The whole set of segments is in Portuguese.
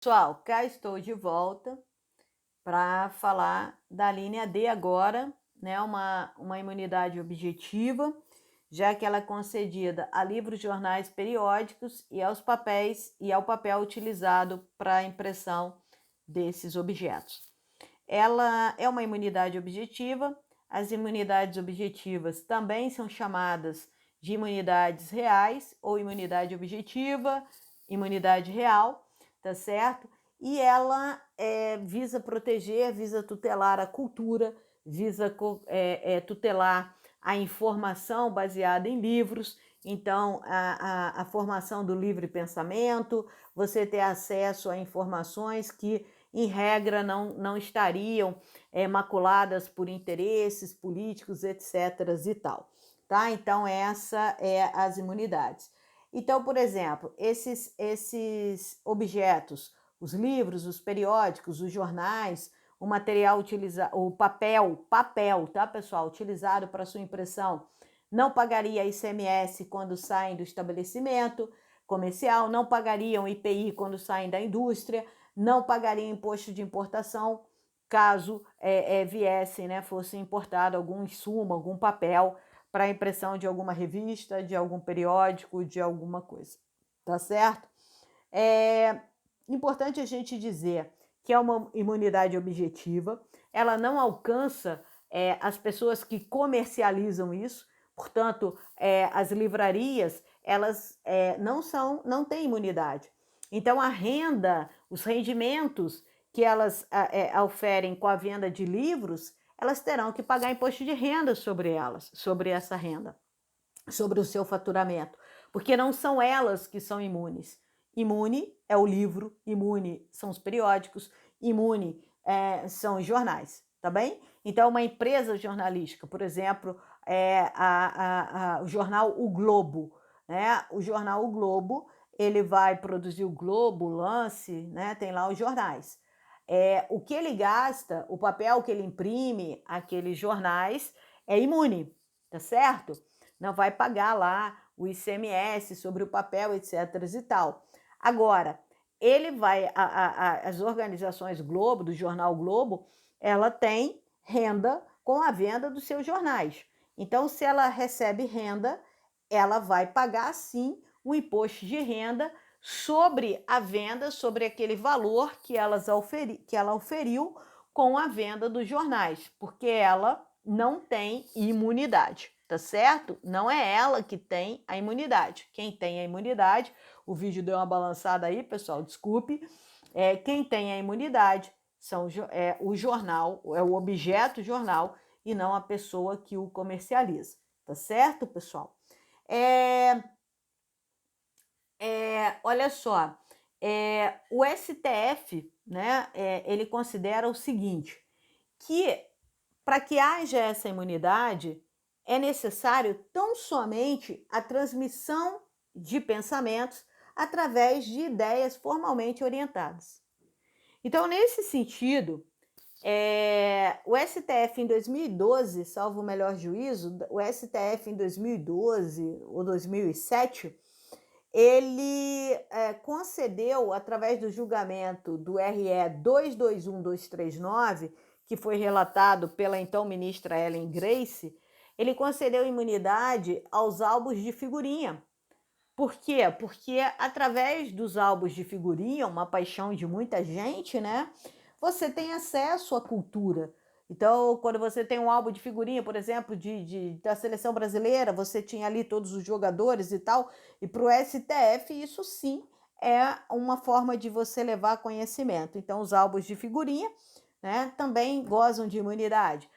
Pessoal, cá estou de volta para falar da linha D agora, né? Uma imunidade objetiva, já que ela é concedida a livros, jornais, periódicos e aos papéis e ao papel utilizado para a impressão desses objetos. Ela é uma imunidade objetiva. As imunidades objetivas também são chamadas de imunidades reais ou imunidade objetiva, imunidade real, tá certo? E ela visa proteger, visa tutelar a cultura, visa tutelar a informação baseada em livros. Então, a formação do livre pensamento, você ter acesso a informações que em regra, não estariam maculadas por interesses políticos, etc. e tal. Tá? Então, essa é as imunidades. Então, por exemplo, esses objetos, os livros, os periódicos, os jornais, o material utilizado, o papel, tá, pessoal, utilizado para sua impressão, não pagaria ICMS quando saem do estabelecimento comercial, não pagariam IPI quando saem da indústria, não pagariam imposto de importação caso viesse, né, fosse importado algum insumo, algum papel para impressão de alguma revista, de algum periódico, de alguma coisa, tá certo? É importante a gente dizer que é uma imunidade objetiva, ela não alcança as pessoas que comercializam isso, portanto, as livrarias, elas não têm imunidade. Então, a renda, os rendimentos que elas oferem com a venda de livros, elas terão que pagar imposto de renda sobre elas, sobre essa renda, sobre o seu faturamento, porque não são elas que são imunes. Imune é o livro, imune são os periódicos, imune são os jornais, tá bem? Então, uma empresa jornalística, por exemplo, o jornal O Globo, né? O jornal O Globo, ele vai produzir o Globo, o Lance, né? Tem lá os jornais. O que ele gasta, o papel que ele imprime, aqueles jornais, é imune, tá certo? Não vai pagar lá o ICMS sobre o papel, etc. e tal. Agora, ele vai, as organizações Globo, do jornal Globo, ela tem renda com a venda dos seus jornais. Então, se ela recebe renda, ela vai pagar sim o imposto de renda sobre a venda, sobre aquele valor que ela oferiu com a venda dos jornais, porque ela não tem imunidade, tá certo? Não é ela que tem a imunidade. Quem tem a imunidade, o vídeo deu uma balançada aí, pessoal, desculpe. Quem tem a imunidade o jornal, é o objeto jornal e não a pessoa que o comercializa, tá certo, pessoal? Olha só, o STF, né, ele considera o seguinte, que para que haja essa imunidade, é necessário tão somente a transmissão de pensamentos através de ideias formalmente orientadas. Então, nesse sentido, o STF em 2012, salvo o melhor juízo, o STF em 2012 ou 2007, ele concedeu, através do julgamento do RE 221239, que foi relatado pela então ministra Ellen Grace, ele concedeu imunidade aos álbuns de figurinha. Por quê? Porque através dos álbuns de figurinha, uma paixão de muita gente, né? Você tem acesso à cultura. Então, quando você tem um álbum de figurinha, por exemplo, da seleção brasileira, você tinha ali todos os jogadores e tal, e para o STF isso sim é uma forma de você levar conhecimento. Então, os álbuns de figurinha, né, também gozam de imunidade.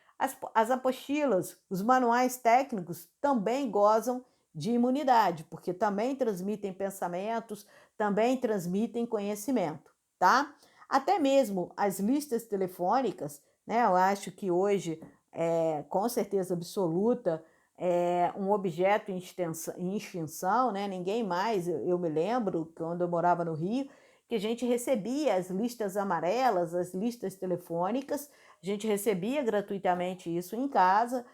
As apostilas, os manuais técnicos também gozam de imunidade, porque também transmitem pensamentos, também transmitem conhecimento, tá? Até mesmo as listas telefônicas, né? Eu acho que hoje, com certeza absoluta, é um objeto em extinção, né? Ninguém mais, eu me lembro, quando eu morava no Rio, que a gente recebia as listas amarelas, as listas telefônicas, a gente recebia gratuitamente isso em casa,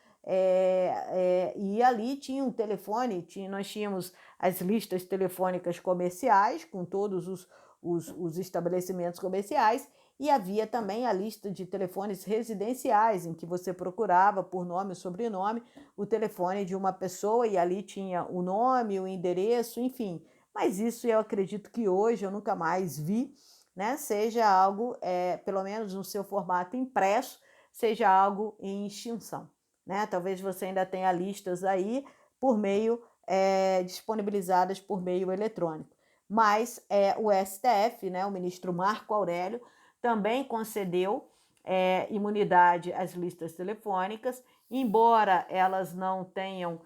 e ali tinha um telefone, nós tínhamos as listas telefônicas comerciais com todos os estabelecimentos comerciais, e havia também a lista de telefones residenciais, em que você procurava por nome ou sobrenome o telefone de uma pessoa, e ali tinha o nome, o endereço, enfim. Mas isso eu acredito que hoje eu nunca mais vi, né? Seja algo, pelo menos no seu formato impresso, seja algo em extinção, né? Talvez você ainda tenha listas aí por meio, disponibilizadas por meio eletrônico. Mas o STF, né, o ministro Marco Aurélio, também concedeu imunidade às listas telefônicas, embora elas não tenham,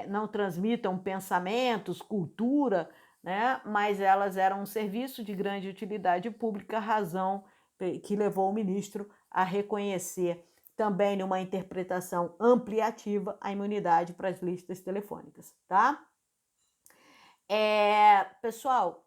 não transmitam pensamentos, cultura, né, mas elas eram um serviço de grande utilidade pública, razão que levou o ministro a reconhecer também numa interpretação ampliativa a imunidade para as listas telefônicas, tá? Pessoal,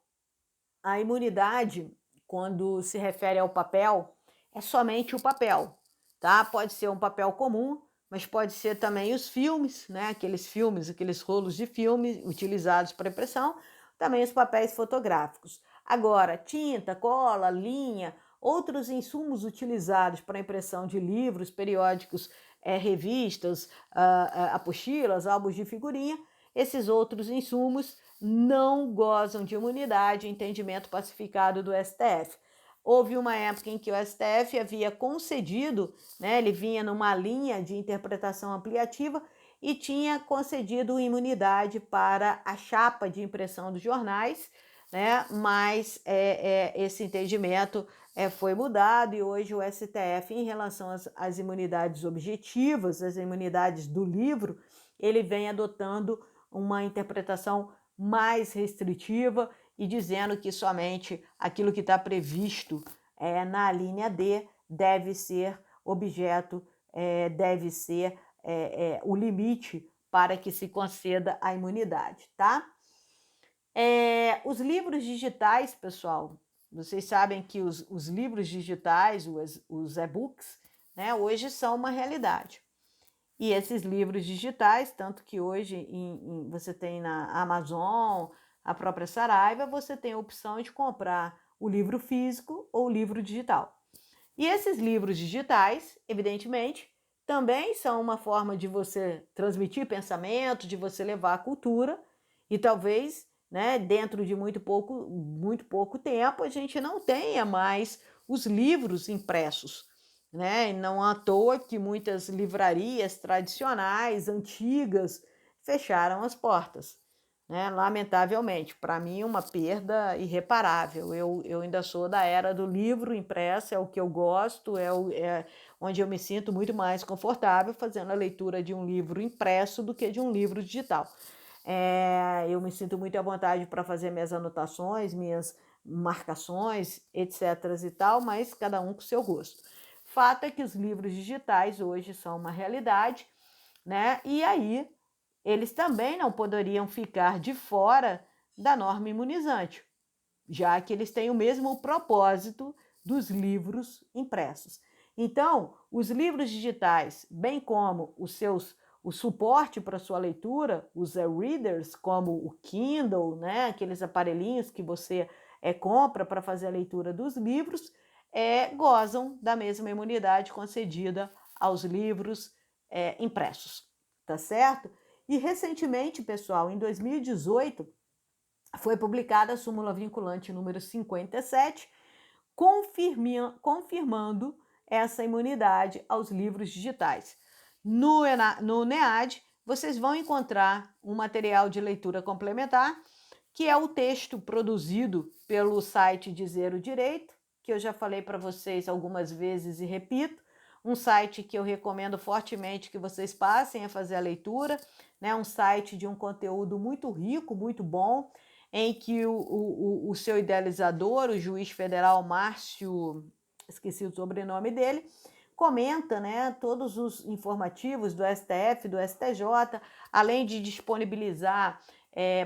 a imunidade, quando se refere ao papel, é somente o papel, tá? Pode ser um papel comum, mas pode ser também os filmes, né? Aqueles rolos de filme utilizados para impressão, também os papéis fotográficos. Agora, tinta, cola, linha, outros insumos utilizados para impressão de livros, periódicos, revistas, apostilas, álbuns de figurinha, esses outros insumos não gozam de imunidade, entendimento pacificado do STF. Houve uma época em que o STF havia concedido, né, ele vinha numa linha de interpretação ampliativa e tinha concedido imunidade para a chapa de impressão dos jornais, né, mas esse entendimento foi mudado e hoje o STF, em relação às imunidades objetivas, as imunidades do livro, ele vem adotando uma interpretação mais restritiva e dizendo que somente aquilo que está previsto na linha D deve ser objeto, deve ser o limite para que se conceda a imunidade, tá? Os livros digitais, pessoal, vocês sabem que os livros digitais, os e-books, né, hoje são uma realidade. E esses livros digitais, tanto que hoje você tem na Amazon, a própria Saraiva, você tem a opção de comprar o livro físico ou o livro digital. E esses livros digitais, evidentemente, também são uma forma de você transmitir pensamento, de você levar a cultura, e talvez, né, dentro de muito pouco tempo, a gente não tenha mais os livros impressos, né? Não à toa que muitas livrarias tradicionais, antigas, fecharam as portas, né? Lamentavelmente, para mim uma perda irreparável. Eu ainda sou da era do livro impresso, é o que eu gosto, é onde eu me sinto muito mais confortável fazendo a leitura de um livro impresso do que de um livro digital. Eu me sinto muito à vontade para fazer minhas anotações, minhas marcações, etc. e tal, mas cada um com seu gosto. Fato é que os livros digitais hoje são uma realidade, né? E aí eles também não poderiam ficar de fora da norma imunizante, já que eles têm o mesmo propósito dos livros impressos. Então, os livros digitais, bem como o suporte para sua leitura, os e-readers, como o Kindle, né, aqueles aparelhinhos que você compra para fazer a leitura dos livros, gozam da mesma imunidade concedida aos livros impressos, tá certo? E recentemente, pessoal, em 2018, foi publicada a súmula vinculante número 57, confirmando essa imunidade aos livros digitais. No NEAD, vocês vão encontrar um material de leitura complementar, que é o texto produzido pelo site Dizer o Direito, que eu já falei para vocês algumas vezes e repito, um site que eu recomendo fortemente que vocês passem a fazer a leitura, né? Um site de um conteúdo muito rico, muito bom, em que o seu idealizador, o juiz federal Márcio, esqueci o sobrenome dele, comenta, né, todos os informativos do STF, do STJ, além de disponibilizar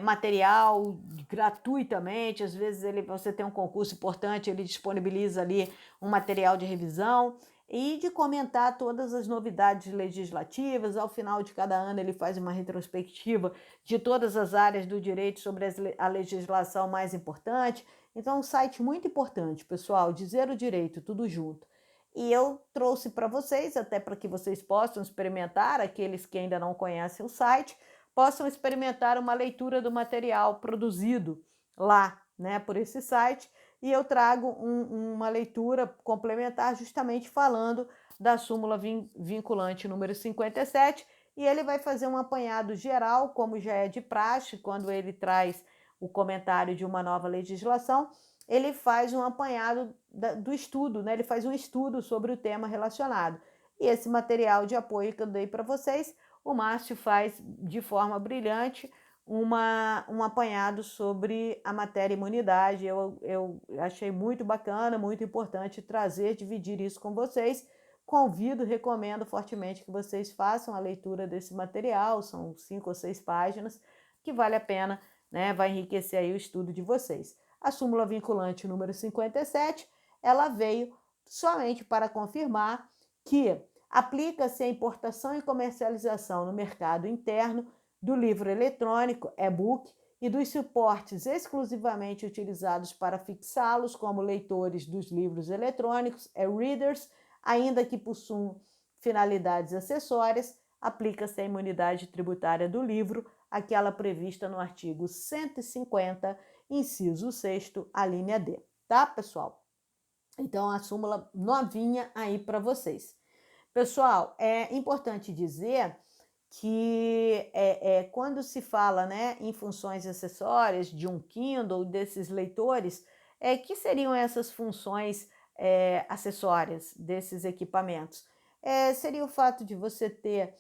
material gratuitamente. Às vezes você tem um concurso importante, ele disponibiliza ali um material de revisão, e de comentar todas as novidades legislativas. Ao final de cada ano ele faz uma retrospectiva de todas as áreas do direito sobre a legislação mais importante, Então, um site muito importante, pessoal, de Zero Direito, tudo junto. E eu trouxe para vocês, até para que vocês possam experimentar, aqueles que ainda não conhecem o site, possam experimentar uma leitura do material produzido lá, né, por esse site, e eu trago uma leitura complementar justamente falando da súmula vinculante número 57, e ele vai fazer um apanhado geral, como já é de praxe, quando ele traz o comentário de uma nova legislação, ele faz um apanhado do estudo, né? Ele faz um estudo sobre o tema relacionado. E esse material de apoio que eu dei para vocês, o Márcio faz de forma brilhante um apanhado sobre a matéria imunidade. Eu achei muito bacana, muito importante trazer, dividir isso com vocês. Convido, recomendo fortemente que vocês façam a leitura desse material, são 5 ou 6 páginas, que vale a pena, né? Vai enriquecer aí o estudo de vocês. A súmula vinculante número 57, ela veio somente para confirmar que aplica-se a importação e comercialização no mercado interno do livro eletrônico, e-book, e dos suportes exclusivamente utilizados para fixá-los como leitores dos livros eletrônicos, e-readers, ainda que possuam finalidades acessórias, aplica-se a imunidade tributária do livro, aquela prevista no artigo 150, inciso 6º, a linha D, tá, pessoal? Então, a súmula novinha aí para vocês. Pessoal, é importante dizer que quando se fala, né, em funções acessórias de um Kindle, desses leitores, que seriam essas funções acessórias desses equipamentos? Seria o fato de você ter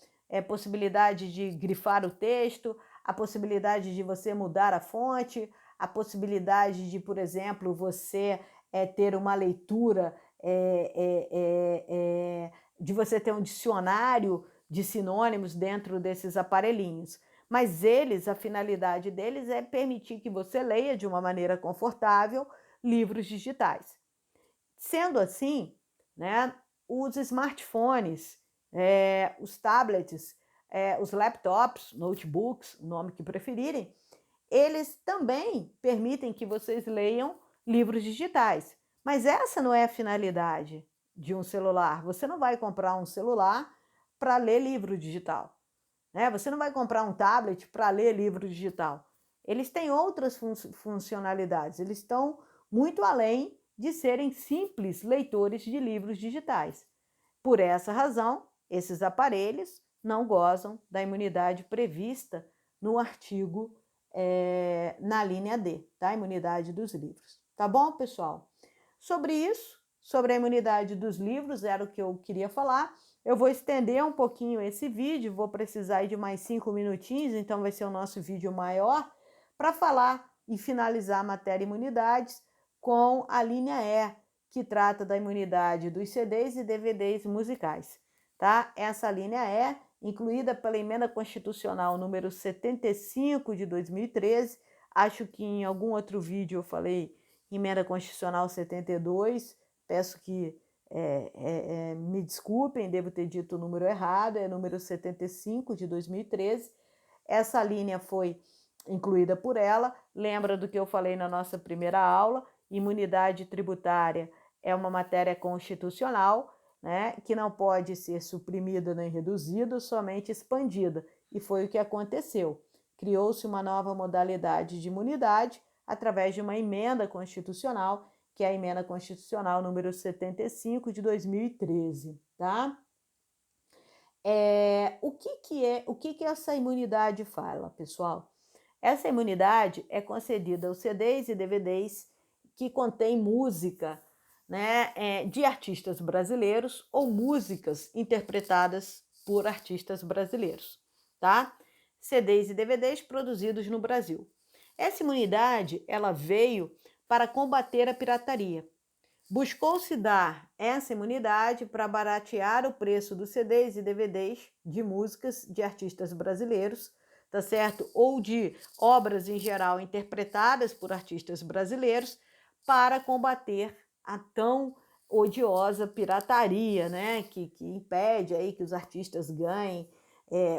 possibilidade de grifar o texto, a possibilidade de você mudar a fonte, a possibilidade de, por exemplo, você ter uma leitura, de você ter um dicionário de sinônimos dentro desses aparelhinhos. Mas eles, a finalidade deles é permitir que você leia de uma maneira confortável livros digitais. Sendo assim, né, os smartphones, os tablets, os laptops, notebooks, o nome que preferirem, eles também permitem que vocês leiam livros digitais. Mas essa não é a finalidade de um celular. Você não vai comprar um celular para ler livro digital, né? Você não vai comprar um tablet para ler livro digital. Eles têm outras funcionalidades, eles estão muito além de serem simples leitores de livros digitais. Por essa razão, esses aparelhos não gozam da imunidade prevista no artigo na linha D, tá? Imunidade dos livros. Tá bom, pessoal? Sobre isso, sobre a imunidade dos livros, era o que eu queria falar. Eu vou estender um pouquinho esse vídeo, vou precisar de mais 5 minutinhos, então vai ser o nosso vídeo maior, para falar e finalizar a matéria imunidades com a linha E, que trata da imunidade dos CDs e DVDs musicais, tá? Essa linha E, incluída pela Emenda Constitucional número 75 de 2013, acho que em algum outro vídeo eu falei Emenda Constitucional 72, peço que me desculpem, devo ter dito o número errado, é número 75 de 2013. Essa linha foi incluída por ela. Lembra do que eu falei na nossa primeira aula? Imunidade tributária é uma matéria constitucional, né, que não pode ser suprimida nem reduzida, somente expandida. E foi o que aconteceu. Criou-se uma nova modalidade de imunidade através de uma emenda constitucional, que é a Emenda Constitucional número 75 de 2013, tá? O que essa imunidade fala, pessoal? Essa imunidade é concedida aos CDs e DVDs que contêm música, né, de artistas brasileiros ou músicas interpretadas por artistas brasileiros, tá? CDs e DVDs produzidos no Brasil. Essa imunidade, ela veio para combater a pirataria. Buscou-se dar essa imunidade para baratear o preço dos CDs e DVDs de músicas de artistas brasileiros, tá certo? Ou de obras em geral interpretadas por artistas brasileiros, para combater a tão odiosa pirataria, né? Que impede aí que os artistas ganhem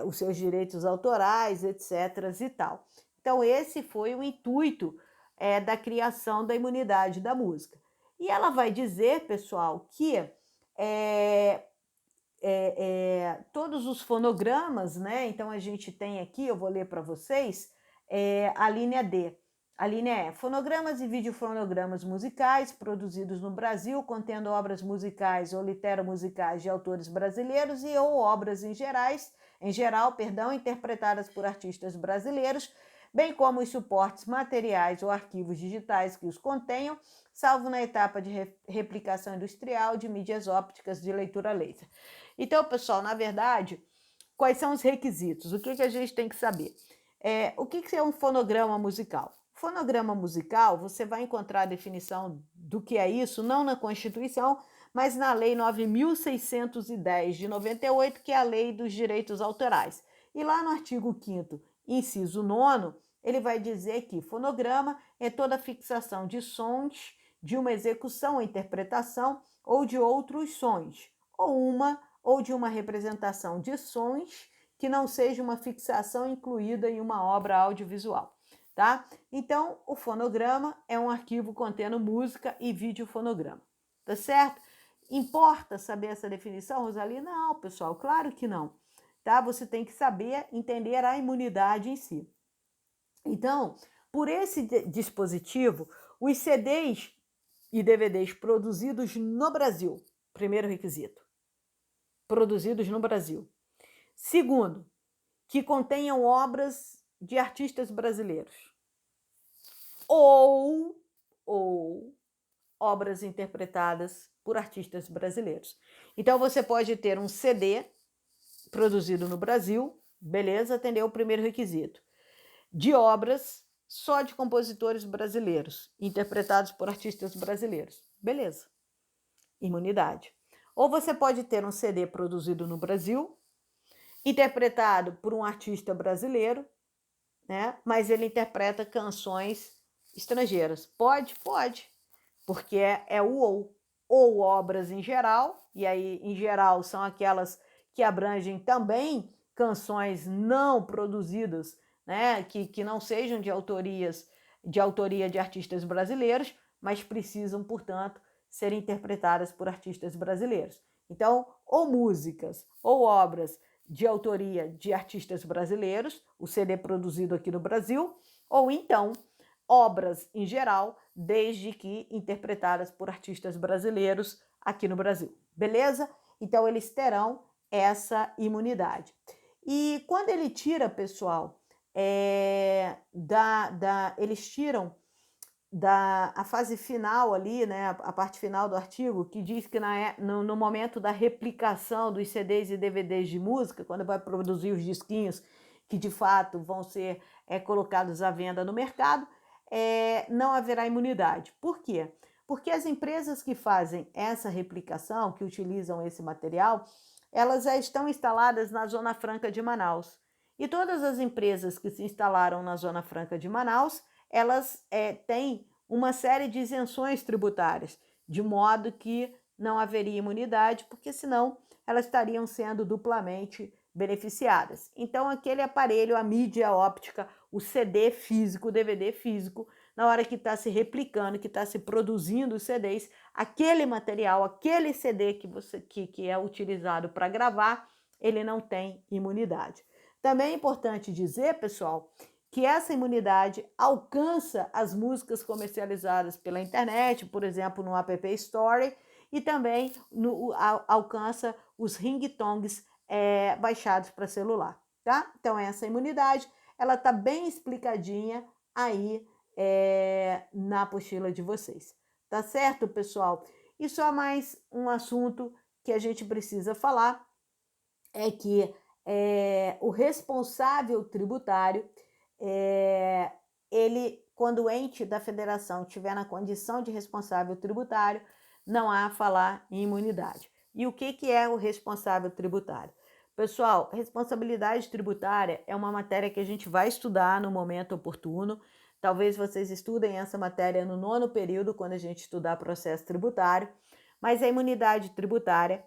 os seus direitos autorais, etc. e tal. Então, esse foi o intuito da criação da imunidade da música. E ela vai dizer, pessoal, que todos os fonogramas, né? Então a gente tem aqui, eu vou ler para vocês, a linha D. A linha E, fonogramas e videofonogramas musicais produzidos no Brasil, contendo obras musicais ou literomusicais de autores brasileiros e ou obras em geral, interpretadas por artistas brasileiros, bem como os suportes materiais ou arquivos digitais que os contenham, salvo na etapa de replicação industrial de mídias ópticas de leitura laser. Então, pessoal, na verdade, quais são os requisitos? O que a gente tem que saber? O que é um fonograma musical? Fonograma musical, você vai encontrar a definição do que é isso, não na Constituição, mas na Lei 9.610 de 98, que é a Lei dos Direitos Autorais. E lá no artigo 5º, inciso 9º, ele vai dizer que fonograma é toda fixação de sons de uma execução, interpretação ou de outros sons, ou de uma representação de sons que não seja uma fixação incluída em uma obra audiovisual, tá? Então, o fonograma é um arquivo contendo música e videofonograma, tá certo? Importa saber essa definição, Rosalie? Não, pessoal, claro que não, tá? Você tem que saber entender a imunidade em si. Então, por esse dispositivo, os CDs e DVDs produzidos no Brasil, primeiro requisito, produzidos no Brasil. Segundo, que contenham obras de artistas brasileiros ou obras interpretadas por artistas brasileiros. Então, você pode ter um CD produzido no Brasil, beleza, atendeu o primeiro requisito, de obras só de compositores brasileiros, interpretados por artistas brasileiros, beleza, imunidade. Ou você pode ter um CD produzido no Brasil, interpretado por um artista brasileiro, né? Mas ele interpreta canções estrangeiras. Pode? Pode, porque é o ou obras em geral, e aí em geral são aquelas que abrangem também canções não produzidas, né? Que não sejam de autoria de artistas brasileiros, mas precisam, portanto, ser interpretadas por artistas brasileiros. Então, ou músicas ou obras de autoria de artistas brasileiros, o CD produzido aqui no Brasil, ou então obras em geral, desde que interpretadas por artistas brasileiros aqui no Brasil. Beleza? Então, eles terão essa imunidade. E quando ele tira, pessoal, eles tiram a fase final ali, né, a parte final do artigo, que diz que no momento da replicação dos CDs e DVDs de música, quando vai produzir os disquinhos que de fato vão ser colocados à venda no mercado, não haverá imunidade. Por quê? Porque as empresas que fazem essa replicação, que utilizam esse material, elas já estão instaladas na Zona Franca de Manaus. E todas as empresas que se instalaram na Zona Franca de Manaus, elas têm uma série de isenções tributárias, de modo que não haveria imunidade, porque senão elas estariam sendo duplamente beneficiadas. Então, aquele aparelho, a mídia óptica, o CD físico, o DVD físico, na hora que está se replicando, que está se produzindo os CDs, aquele material, aquele CD que é utilizado para gravar, ele não tem imunidade. Também é importante dizer, pessoal, que essa imunidade alcança as músicas comercializadas pela internet, por exemplo, no App Store, e também alcança os ringtones baixados para celular, tá? Então, essa imunidade, ela está bem explicadinha aí na apostila de vocês, tá certo, pessoal? E só mais um assunto que a gente precisa falar é que o responsável tributário, ele, quando o ente da federação estiver na condição de responsável tributário, não há a falar em imunidade. E o que é o responsável tributário? Pessoal, responsabilidade tributária é uma matéria que a gente vai estudar no momento oportuno. Talvez vocês estudem essa matéria no 9º período, quando a gente estudar processo tributário. Mas a imunidade tributária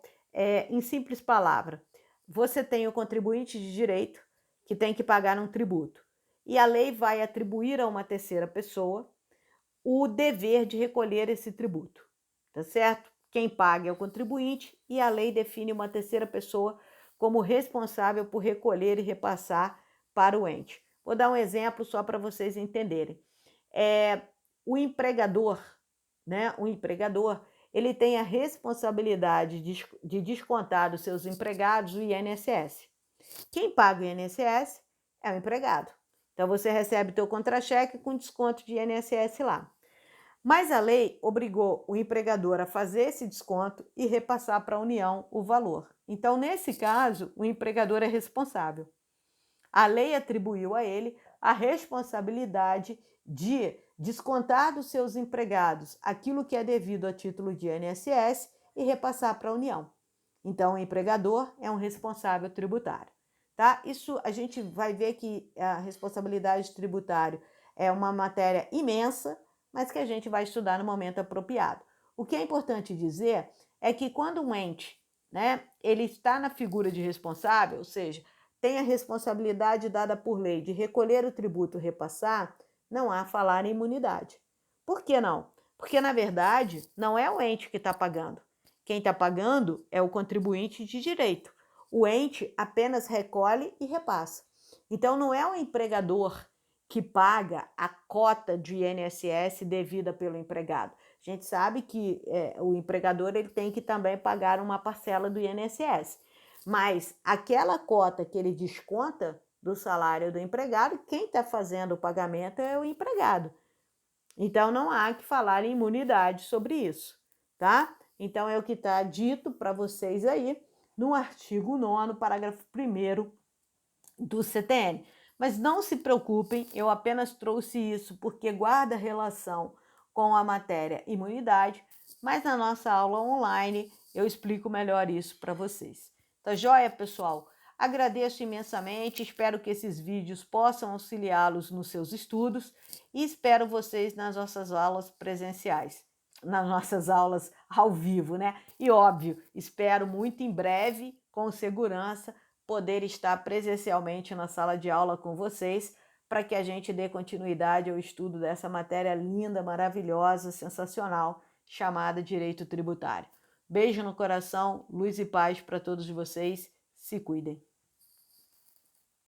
em simples palavra, você tem o contribuinte de direito que tem que pagar um tributo. E a lei vai atribuir a uma terceira pessoa o dever de recolher esse tributo, tá certo? Quem paga é o contribuinte e a lei define uma terceira pessoa como responsável por recolher e repassar para o ente. Vou dar um exemplo só para vocês entenderem. O empregador, né? O empregador, ele tem a responsabilidade de descontar dos seus empregados o INSS. Quem paga o INSS é o empregado. Então, você recebe o teu contra-cheque com desconto de INSS lá. Mas a lei obrigou o empregador a fazer esse desconto e repassar para a União o valor. Então, nesse caso, o empregador é responsável. A lei atribuiu a ele a responsabilidade de descontar dos seus empregados aquilo que é devido a título de INSS e repassar para a União. Então, o empregador é um responsável tributário. Tá? Isso a gente vai ver que a responsabilidade tributária é uma matéria imensa, mas que a gente vai estudar no momento apropriado. O que é importante dizer é que quando um ente, né, ele está na figura de responsável, ou seja, tem a responsabilidade dada por lei de recolher o tributo e repassar, não há falar em imunidade. Por que não? Porque, na verdade, não é o ente que está pagando. Quem está pagando é o contribuinte de direito. O ente apenas recolhe e repassa. Então, não é o empregador que paga a cota de INSS devida pelo empregado. A gente sabe que o empregador ele tem que também pagar uma parcela do INSS. Mas aquela cota que ele desconta do salário do empregado, quem está fazendo o pagamento é o empregado. Então, não há que falar em imunidade sobre isso, tá? Então, é o que está dito para vocês aí no artigo 9º, parágrafo 1º do CTN. Mas não se preocupem, eu apenas trouxe isso porque guarda relação com a matéria imunidade, mas na nossa aula online eu explico melhor isso para vocês. Tá joia, pessoal? Agradeço imensamente, espero que esses vídeos possam auxiliá-los nos seus estudos e espero vocês nas nossas aulas presenciais, nas nossas aulas ao vivo, né? E óbvio, espero muito em breve, com segurança, poder estar presencialmente na sala de aula com vocês para que a gente dê continuidade ao estudo dessa matéria linda, maravilhosa, sensacional, chamada Direito Tributário. Beijo no coração, luz e paz para todos vocês. Se cuidem.